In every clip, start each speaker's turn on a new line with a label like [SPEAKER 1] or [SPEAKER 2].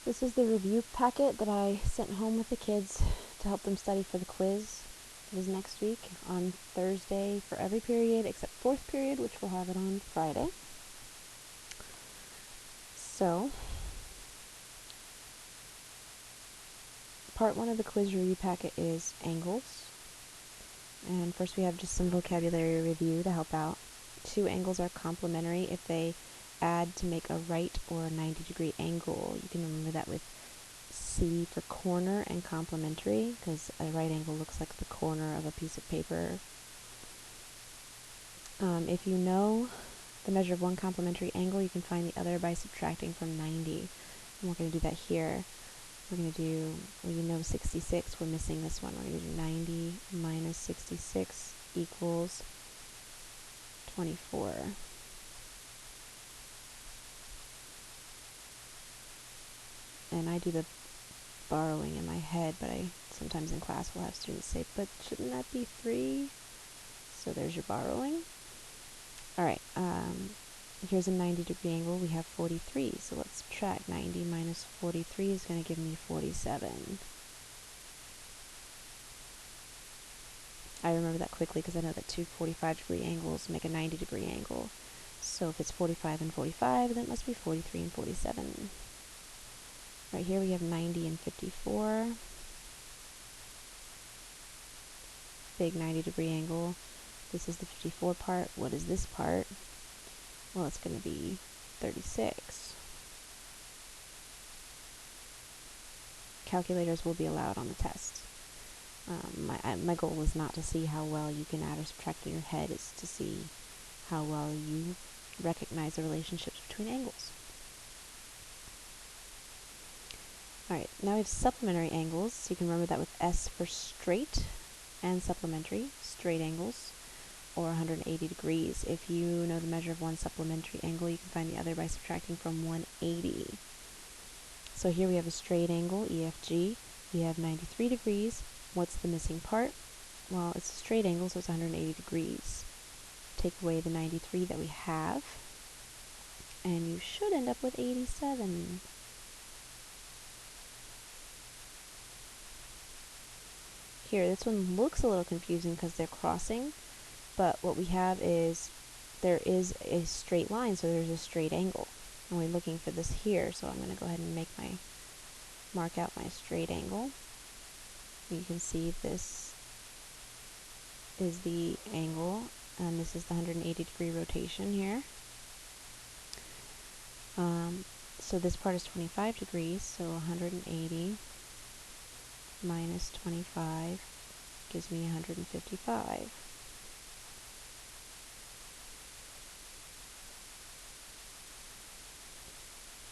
[SPEAKER 1] This is the review packet that I sent home with the kids to help them study for the quiz. It is next week on Thursday for every period except fourth period, which we'll have it on Friday. So, part one of the quiz review packet is angles. And first we have just some vocabulary review to help out. Two angles are complementary if they add to make a right or 90-degree angle. You can remember that with C for corner and complementary, because a right angle looks like the corner of a piece of paper. If you know the measure of one complementary angle, you can find the other by subtracting from 90. And we're going to do that here. We're going to do, well, you know 66, we're missing this one. We're going to do 90 minus 66 equals 24. And I do the borrowing in my head, but I sometimes in class will have students say, but shouldn't that be 3? So there's your borrowing. Alright, here's a 90-degree angle. We have 43, so let's subtract. 90 minus 43 is going to give me 47. I remember that quickly because I know that two 45-degree angles make a 90-degree angle. So if it's 45 and 45, then it must be 43 and 47. Right here we have 90 and 54. Big 90-degree angle. This is the 54 part. What is this part? Well, it's going to be 36. Calculators will be allowed on the test. My goal is not to see how well you can add or subtract in your head, it's to see how well you recognize the relationships between angles. Alright, now we have supplementary angles, so you can remember that with S for straight and supplementary, straight angles, or 180 degrees. If you know the measure of one supplementary angle, you can find the other by subtracting from 180. So here we have a straight angle, EFG. We have 93 degrees. What's the missing part? Well, it's a straight angle, so it's 180 degrees. Take away the 93 that we have, and you should end up with 87. Here, this one looks a little confusing because they're crossing, but what we have is there is a straight line, so there's a straight angle. And we're looking for this here, so I'm going to go ahead and mark out my straight angle. You can see this is the angle, and this is the 180 degree rotation here. So this part is 25 degrees, so 180 minus 25 gives me 155.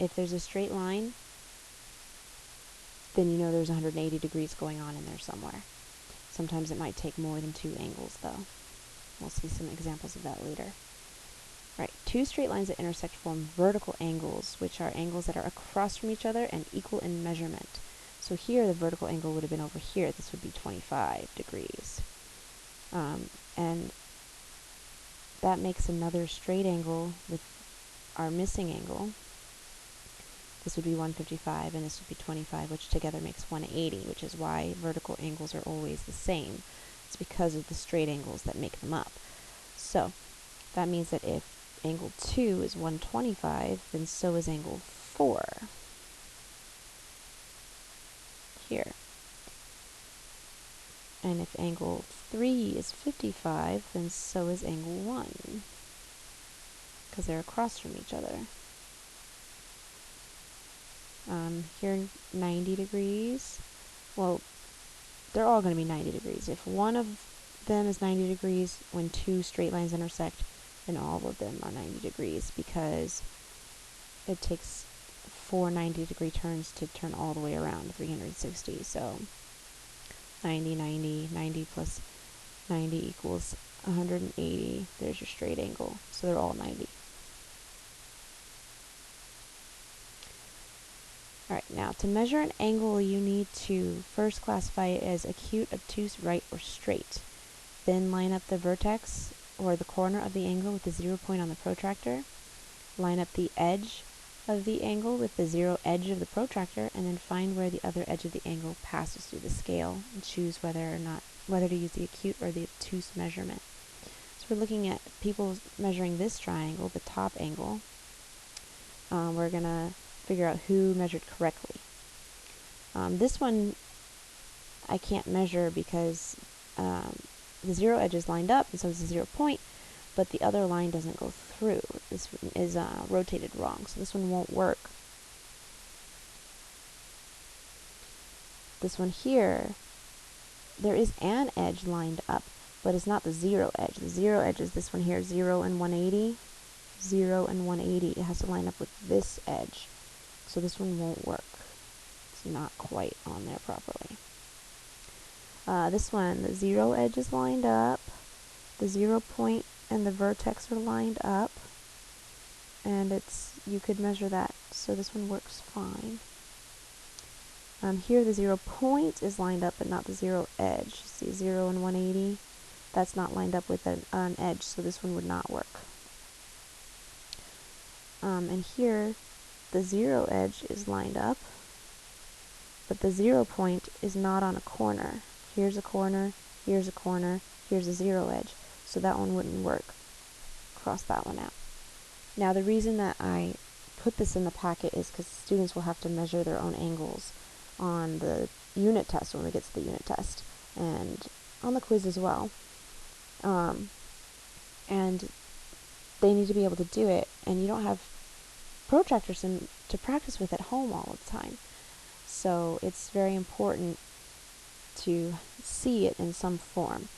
[SPEAKER 1] If there's a straight line, then you know there's 180 degrees going on in there somewhere. Sometimes it might take more than two angles, though. We'll see some examples of that later. Right, two straight lines that intersect form vertical angles, which are angles that are across from each other and equal in measurement. So here, the vertical angle would have been over here. This would be 25 degrees. And that makes another straight angle with our missing angle. This would be 155, and this would be 25, which together makes 180, which is why vertical angles are always the same. It's because of the straight angles that make them up. So that means that if angle 2 is 125, then so is angle 4. Here. And if angle 3 is 55, then so is angle 1, because they're across from each other. Here, 90 degrees. Well, they're all going to be 90 degrees. If one of them is 90 degrees when two straight lines intersect, then all of them are 90 degrees, because it takes 4 90-degree turns to turn all the way around 360. So 90, 90, 90 plus 90 equals 180. There's your straight angle. So they're all 90. Alright, now to measure an angle, you need to first classify it as acute, obtuse, right, or straight. Then line up the vertex, or the corner of the angle, with the 0 point on the protractor. Line up the edge of the angle with the zero edge of the protractor, and then find where the other edge of the angle passes through the scale and choose whether to use the acute or the obtuse measurement. So we're looking at people measuring this triangle, the top angle. We're going to figure out who measured correctly. This one I can't measure because the zero edge is lined up, and so is the 0 point, but the other line doesn't go through. This is rotated wrong, so this one won't work. This one here, there is an edge lined up, but it's not the zero edge. The zero edge is this one here, 0 and 180. 0 and 180. It has to line up with this edge, so this one won't work. It's not quite on there properly. This one, the zero edge is lined up, the 0 point and the vertex are lined up, and you could measure that, so this one works fine. Here the 0 point is lined up, but not the zero edge. See, 0 and 180, that's not lined up with an edge, so this one would not work. And here the zero edge is lined up, but the 0 point is not on a corner. Here's a corner, here's a corner, here's a zero edge, so that one wouldn't work. Cross that one out. Now the reason that I put this in the packet is because students will have to measure their own angles on the unit test when we get to the unit test, and on the quiz as well. And they need to be able to do it, and you don't have protractors to practice with at home all the time. So it's very important to see it in some form.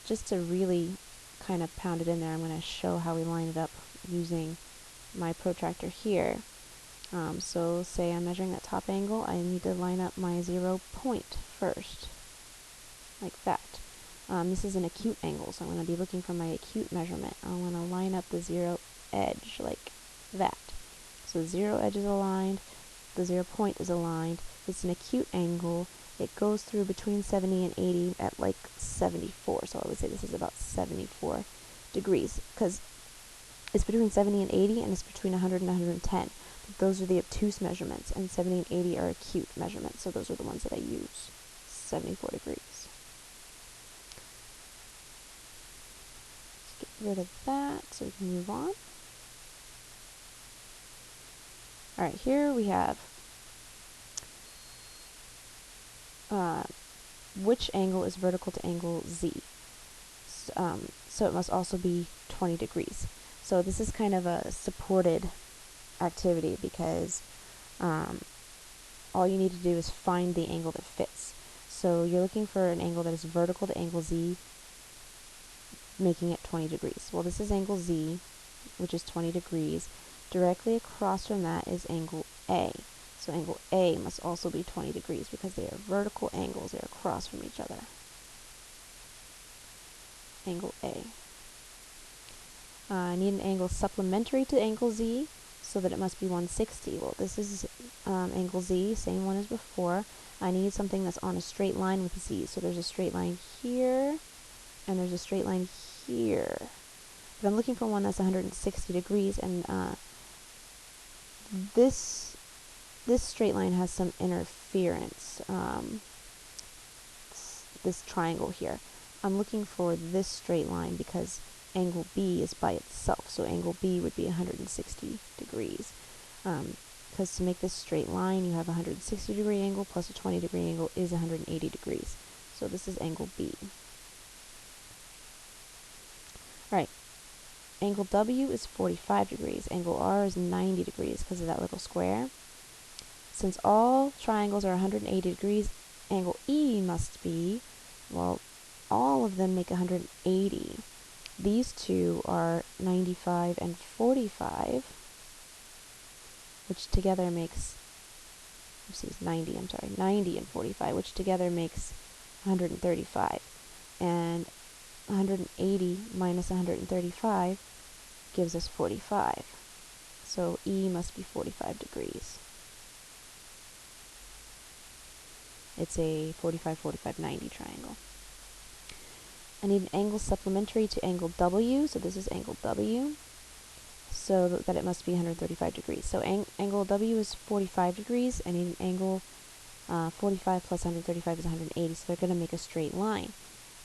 [SPEAKER 1] Just to really kind of pound it in there, I'm going to show how we line it up using my protractor here. So say I'm measuring that top angle, I need to line up my 0 point first, like that. This is an acute angle, so I'm going to be looking for my acute measurement. I want to line up the 0 edge like that. So the 0 edge is aligned, the 0 point is aligned. It's an acute angle. It goes through between 70 and 80 at like 74, so I would say this is about 74 degrees, because it's between 70 and 80, and it's between 100 and 110. But those are the obtuse measurements, and 70 and 80 are acute measurements, so those are the ones that I use. 74 degrees. Let's get rid of that so we can move on. Alright, here we have which angle is vertical to angle Z. So it must also be 20 degrees. So this is kind of a supported activity because all you need to do is find the angle that fits. So you're looking for an angle that is vertical to angle Z, making it 20 degrees. Well, this is angle Z, which is 20 degrees. Directly across from that is angle A. So angle A must also be 20 degrees because they are vertical angles. They are across from each other. Angle A. I need an angle supplementary to angle Z, so that it must be 160. Well, this is angle Z, same one as before. I need something that's on a straight line with Z. So there's a straight line here, and there's a straight line here. But I'm looking for one that's 160 degrees, and this straight line has some interference. This triangle here. I'm looking for this straight line because angle B is by itself, so angle B would be 160 degrees. Because to make this straight line, you have a 160 degree angle plus a 20 degree angle is 180 degrees. So this is angle B. Alright, angle W is 45 degrees. Angle R is 90 degrees because of that little square. Since all triangles are 180 degrees, angle E must be, well, all of them make 180. These two are 95 and 45, which together makes, 90 and 45, which together makes 135. And 180 minus 135 gives us 45. So E must be 45 degrees. It's a 45, 45, 90 triangle. I need an angle supplementary to angle W, so this is angle W. so that it must be 135 degrees. So angle W is 45 degrees. I need an angle 45 plus 135 is 180, so they're going to make a straight line.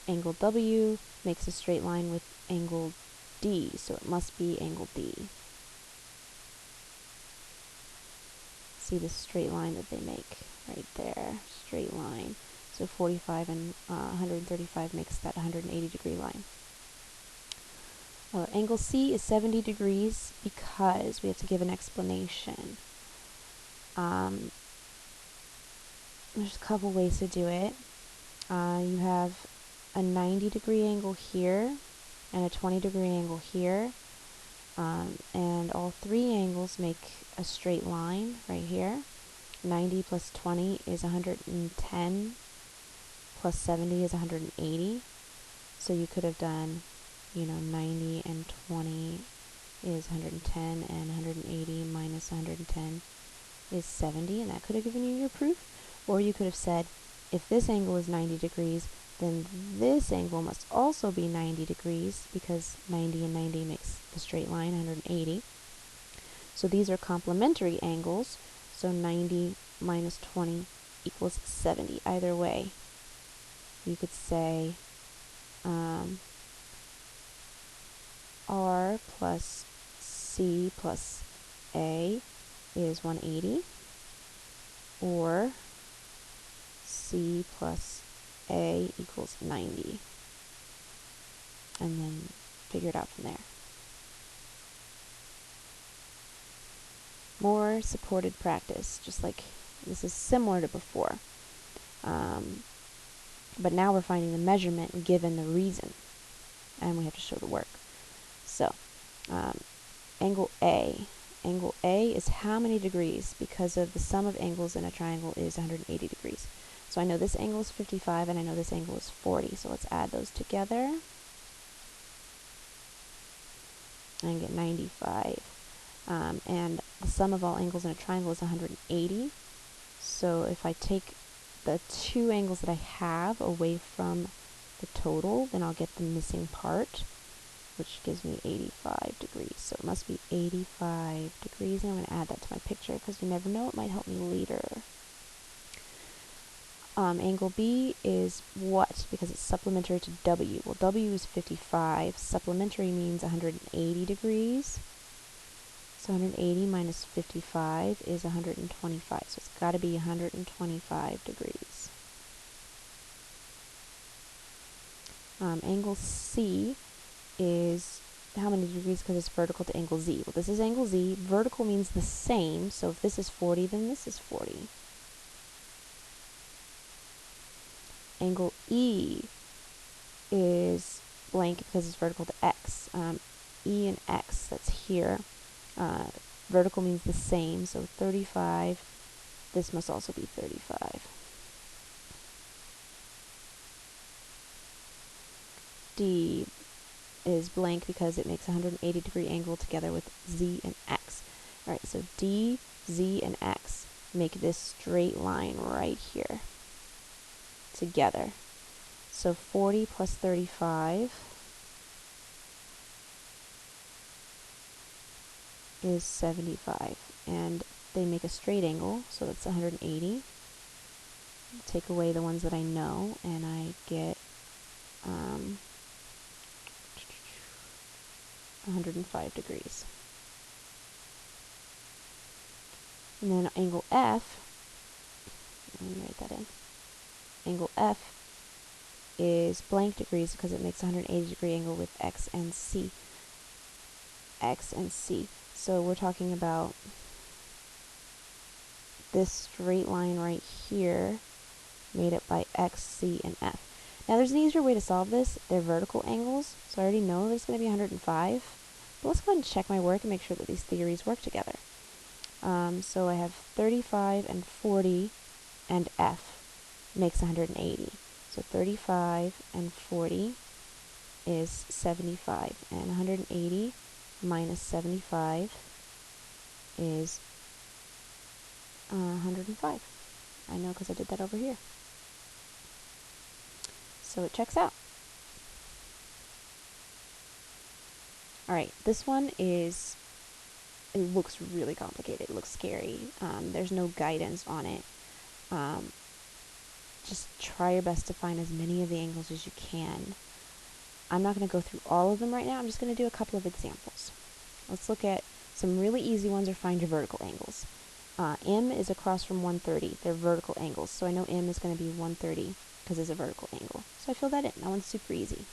[SPEAKER 1] Angle W makes a straight line with angle D, so it must be angle D. See the straight line that they make right there, straight line. So 45 and 135 makes that 180 degree line. Angle C is 70 degrees because we have to give an explanation. There's a couple ways to do it. You have a 90 degree angle here and a 20 degree angle here. And all three angles make a straight line right here. 90 plus 20 is 110, plus 70 is 180. So you could have done, 90 and 20 is 110, and 180 minus 110 is 70, and that could have given you your proof. Or you could have said, if this angle is 90 degrees, then this angle must also be 90 degrees, because 90 and 90 makes the straight line, 180. So these are complementary angles, so 90 minus 20 equals 70. Either way, you could say R plus C plus A is 180, or C plus A equals 90, and then figure it out from there. More supported practice, just like this is similar to before, but now we're finding the measurement given the reason, and we have to show the work. So angle A is how many degrees, because of the sum of angles in a triangle is 180 degrees. So I know this angle is 55 and I know this angle is 40, so let's add those together and get 95. And the sum of all angles in a triangle is 180. So if I take the two angles that I have away from the total, then I'll get the missing part, which gives me 85 degrees. So it must be 85 degrees, and I'm going to add that to my picture because you never know, it might help me later. Angle B is what? Because it's supplementary to W. Well, W is 55. Supplementary means 180 degrees. So 180 minus 55 is 125. So it's got to be 125 degrees. Angle C is how many degrees, because it's vertical to angle Z. Well, this is angle Z. Vertical means the same. So if this is 40, then this is 40. Angle E is blank because it's vertical to X. E and X, that's here. Vertical means the same, so 35. This must also be 35. D is blank because it makes a 180 degree angle together with Z and X. Alright, so D, Z, and X make this straight line right here together. So 40 plus 35 is 75, and they make a straight angle, so that's 180. Take away the ones that I know, and I get 105 degrees. And then angle F, let me write that in. Angle F is blank degrees because it makes a 180 degree angle with X and C. X and C. So we're talking about this straight line right here made up by X, C, and F. Now there's an easier way to solve this. They're vertical angles, so I already know there's going to be 105. But let's go ahead and check my work and make sure that these theories work together. So I have 35 and 40, and F makes 180. So 35 and 40 is 75, and 180 minus 75 is 105. I know because I did that over here. So it checks out. Alright, this one is it looks really complicated. It looks scary. There's no guidance on it. Just try your best to find as many of the angles as you can. I'm not going to go through all of them right now. I'm just going to do a couple of examples. Let's look at some really easy ones, or find your vertical angles. M is across from 130. They're vertical angles. So I know M is going to be 130 because it's a vertical angle. So I fill that in. That one's super easy.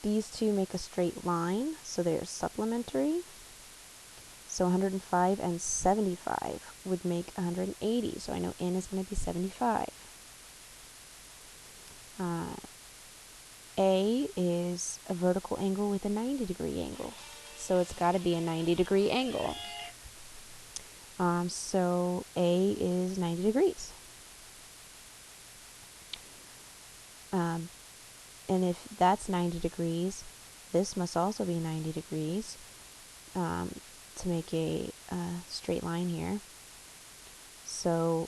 [SPEAKER 1] These two make a straight line, so they're supplementary. So 105 and 75 would make 180. So I know N is going to be 75. A is a vertical angle with a 90-degree angle. So it's got to be a 90-degree angle. So A is 90 degrees. And if that's 90 degrees, this must also be 90 degrees to make a straight line here. So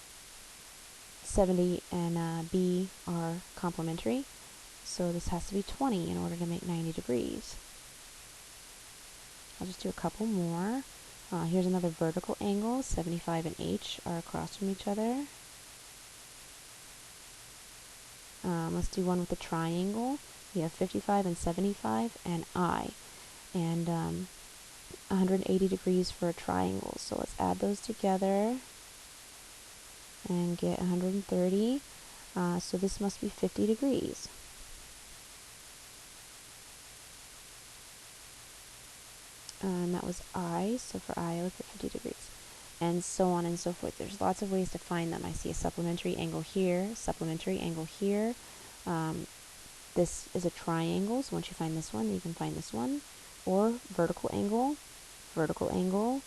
[SPEAKER 1] 70 and B are complementary. So this has to be 20 in order to make 90 degrees. I'll just do a couple more. Here's another vertical angle. 75 and H are across from each other. Let's do one with a triangle. We have 55 and 75 and I. And 180 degrees for a triangle. So let's add those together and get 130. So this must be 50 degrees. And that was I, so for I look at 50 degrees. And so on and so forth. There's lots of ways to find them. I see a supplementary angle here, supplementary angle here. This is a triangle, so once you find this one, you can find this one. Or vertical angle, vertical angle.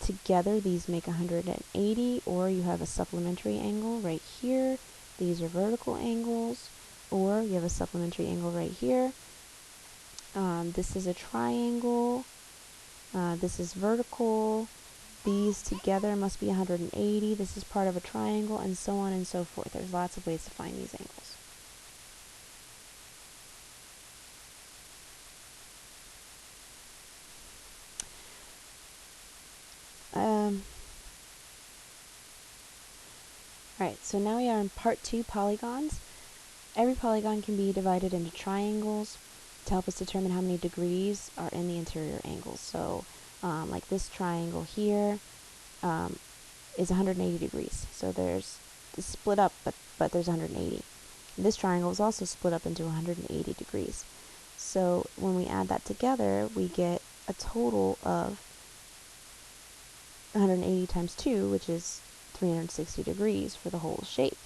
[SPEAKER 1] Together these make 180, or you have a supplementary angle right here. These are vertical angles, or you have a supplementary angle right here. This is a triangle. This is vertical. These together must be 180. This is part of a triangle, and so on and so forth. There's lots of ways to find these angles. Alright, so now we are in part 2, polygons. Every polygon can be divided into triangles to help us determine how many degrees are in the interior angles. So, like this triangle here is 180 degrees. So there's it's split up, but there's 180. This triangle is also split up into 180 degrees. So when we add that together, we get a total of 180 times 2, which is 360 degrees for the whole shape.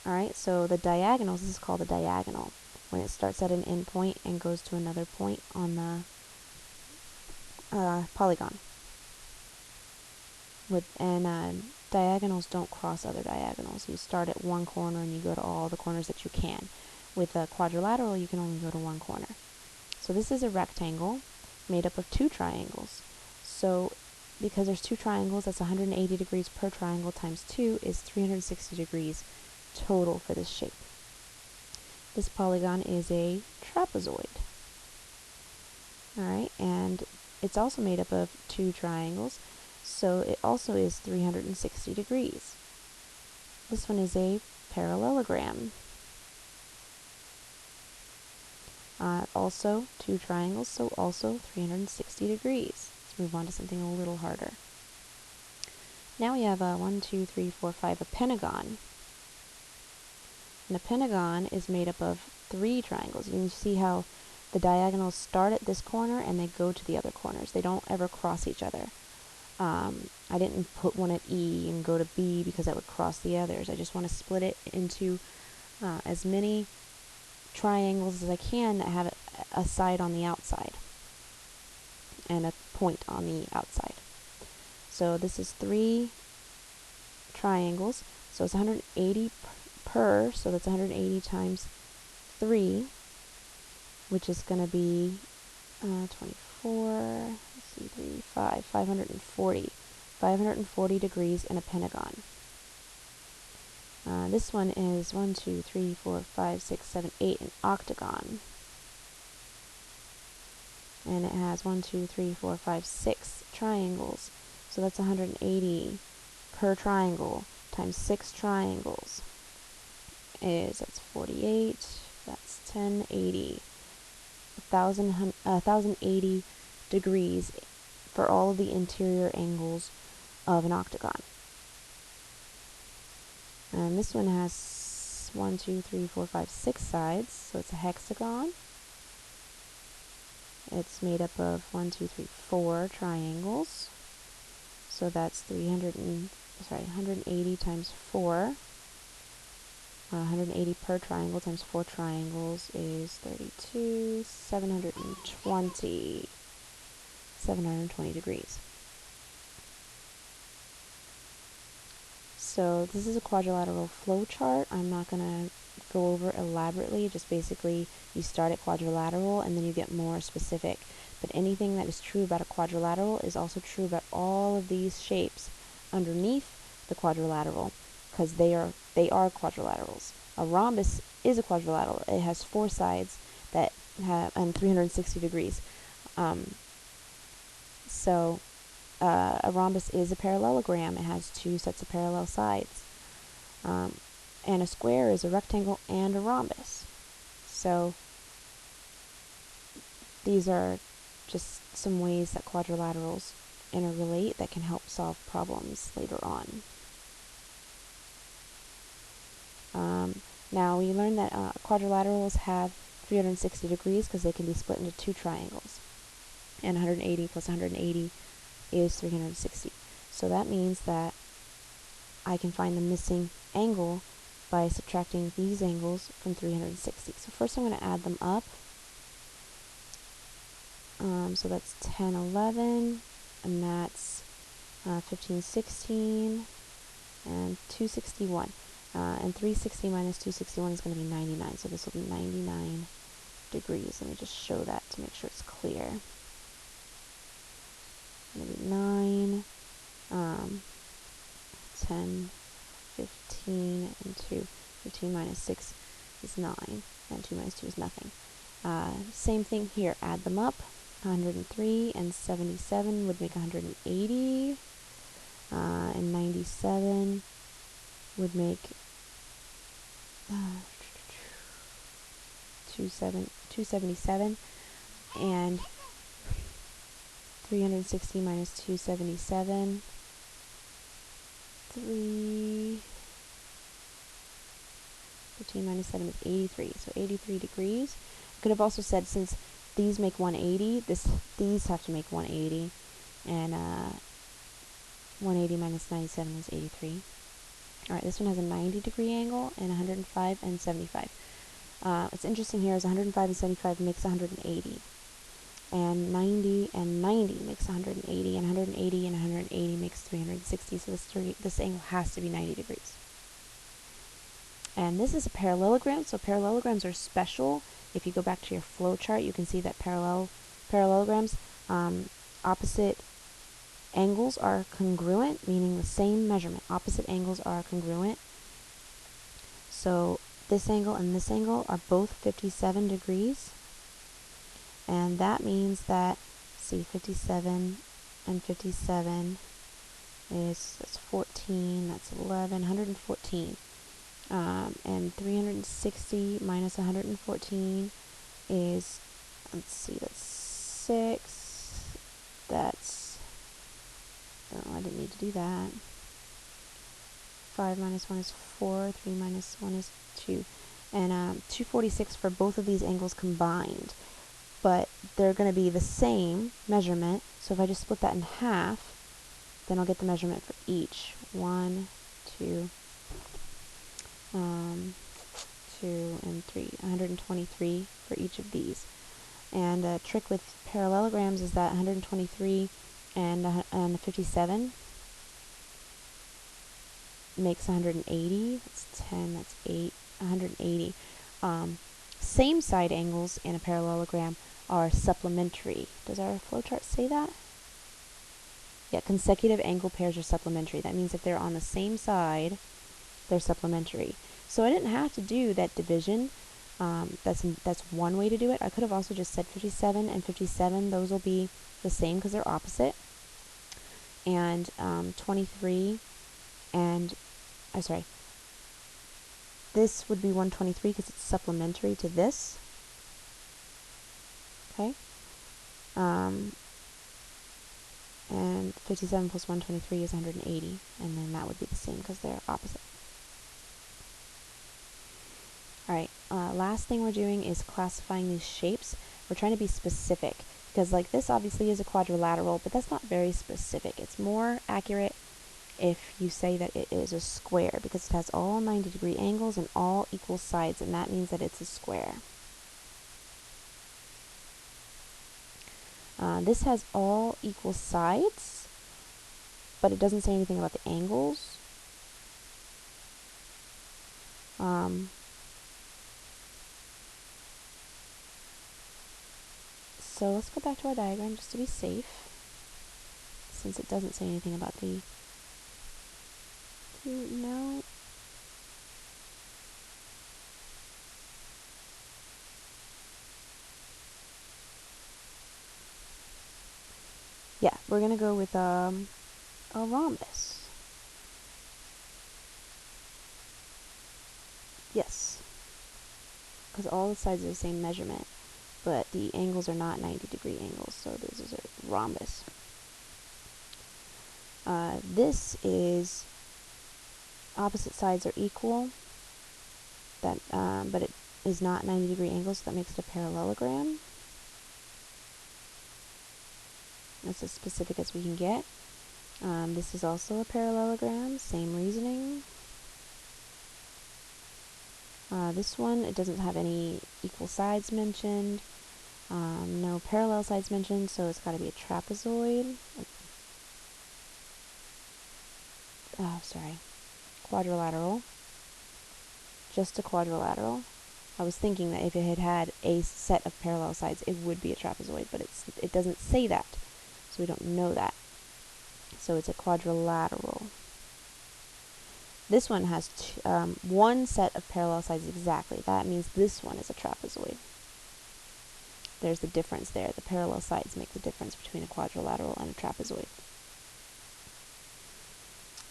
[SPEAKER 1] Alright, so the diagonals, this is called the diagonal, when it starts at an endpoint and goes to another point on the polygon. Diagonals don't cross other diagonals. You start at one corner and you go to all the corners that you can. With a quadrilateral, you can only go to one corner. So this is a rectangle made up of two triangles. So because there's two triangles, that's 180 degrees per triangle times 2 is 360 degrees total for this shape. This polygon is a trapezoid. Alright, and it's also made up of two triangles, so it also is 360 degrees. This one is a parallelogram. Also two triangles, so also 360 degrees. Let's move on to something a little harder. Now we have a 1, 2, 3, 4, 5, a pentagon. And a pentagon is made up of three triangles. You can see how the diagonals start at this corner and they go to the other corners. They don't ever cross each other. I didn't put one at E and go to B because that would cross the others. I just want to split it into as many triangles as I can that have a side on the outside and a point on the outside. So this is three triangles, so it's 180 per, so that's 180 times 3, which is going to be 24, let's see, 3, 5, 540. 540 degrees in a pentagon. This one is 1, 2, 3, 4, 5, 6, 7, 8, an octagon. and it has 1, 2, 3, 4, 5, 6 triangles. So that's 180 per triangle times 6 triangles that's 48, that's 1080, 1080 degrees for all of the interior angles of an octagon. And this one has 1, 2, 3, 4, 5, 6 sides, so it's a hexagon. It's made up of 1, 2, 3, 4 triangles. So that's 180 times 4. 180 per triangle times 4 triangles is 32, 720 degrees. So this is a quadrilateral flow chart. I'm not going to go over elaborately, just basically you start at quadrilateral and then you get more specific. But anything that is true about a quadrilateral is also true about all of these shapes underneath the quadrilateral, because they are quadrilaterals. A rhombus is a quadrilateral. It has 4 sides that have 360 degrees. A rhombus is a parallelogram. It has 2 sets of parallel sides. And a square is a rectangle and a rhombus. So these are just some ways that quadrilaterals interrelate that can help solve problems later on. Now we learned that quadrilaterals have 360 degrees because they can be split into 2 triangles. And 180 plus 180 is 360. So that means that I can find the missing angle by subtracting these angles from 360. So first I'm going to add them up. So that's 10, 11, and that's 15, 16, and 261. And 360 minus 261 is going to be 99. So this will be 99 degrees. Let me just show that to make sure it's clear. Maybe 9, 10, 15, and 2. 15 minus 6 is 9, and 2 minus 2 is nothing. Same thing here. Add them up. 103 and 77 would make 180, and 97 would make 277, and 360 minus 277, 15 minus 7 is 83, so 83 degrees. I could have also said, since these make 180, these have to make 180, and 180 minus 97 is 83. Alright, this one has a 90 degree angle, and 105 and 75. What's interesting here is 105 and 75 makes 180. And 90 and 90 makes 180, and 180 and 180 makes 360, so this angle has to be 90 degrees. And this is a parallelogram, so parallelograms are special. If you go back to your flow chart, you can see that parallelograms, opposite angles are congruent, meaning the same measurement. Opposite angles are congruent. So this angle and this angle are both 57 degrees. And that means that, see, 57 and 57 that's 14, that's 11, 114. And 360 minus 114 is, let's see, that's 6. That's, oh, I didn't need to do that. 5 minus 1 is 4, 3 minus 1 is 2. And 246 for both of these angles combined. But they're going to be the same measurement, so if I just split that in half, then I'll get the measurement for each. 1, 2, 2, and 3. 123 for each of these. And a trick with parallelograms is that 123 and 57 makes 180. That's 10, that's 8, 180. Same side angles in a parallelogram are supplementary. Does our flowchart say that? Yeah, consecutive angle pairs are supplementary. That means if they're on the same side, they're supplementary. So I didn't have to do that division That's one way to do it. I could have also just said 57 and 57. Those will be the same because they're opposite. And 23 and, sorry, this would be 123 because it's supplementary to this. Okay? And 57 plus 123 is 180, and then that would be the same because they're opposite. Alright, last thing we're doing is classifying these shapes. We're trying to be specific, because like this obviously is a quadrilateral, but that's not very specific. It's more accurate if you say that it is a square, because it has all 90-degree angles and all equal sides, and that means that it's a square. This has all equal sides, but it doesn't say anything about the angles. So let's go back to our diagram just to be safe, since it doesn't say anything about the... No. Yeah, we're going to go with a rhombus. Yes, because all the sides are the same measurement, but the angles are not 90-degree angles, so this is a rhombus. This is opposite sides are equal, that but it is not 90-degree angles, so that makes it a parallelogram. That's as specific as we can get. This is also a parallelogram, same reasoning. This one, it doesn't have any equal sides mentioned, no parallel sides mentioned, so it's got to be a trapezoid. Quadrilateral. Just a quadrilateral. I was thinking that if it had had a set of parallel sides, it would be a trapezoid, but it doesn't say that, so we don't know that. So it's a quadrilateral. This one has one set of parallel sides exactly. That means this one is a trapezoid. There's the difference there. The parallel sides make the difference between a quadrilateral and a trapezoid.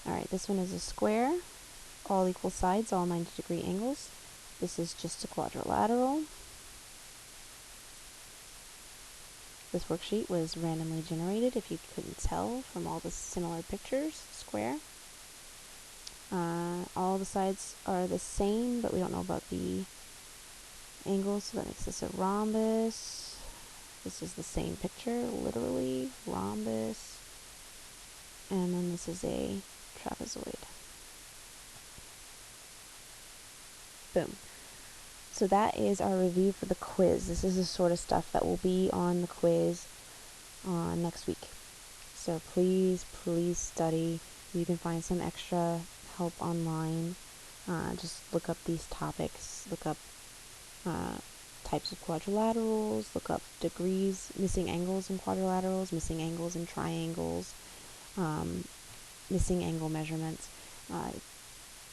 [SPEAKER 1] Alright, this one is a square. All equal sides, all 90-degree angles. This is just a quadrilateral. This worksheet was randomly generated, if you couldn't tell from all the similar pictures. Square. All the sides are the same, but we don't know about the angles, so that makes this a rhombus. This is the same picture, literally, rhombus. And then this is a trapezoid. Boom. So that is our review for the quiz. This is the sort of stuff that will be on the quiz next week. So please, please study. You can find some extra help online. Just look up these topics. Look up types of quadrilaterals. Look up degrees, missing angles in quadrilaterals, missing angles in triangles, missing angle measurements.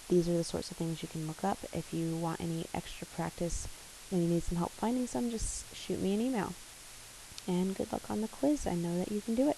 [SPEAKER 1] These are the sorts of things you can look up. If you want any extra practice and you need some help finding some, just shoot me an email. And good luck on the quiz. I know that you can do it.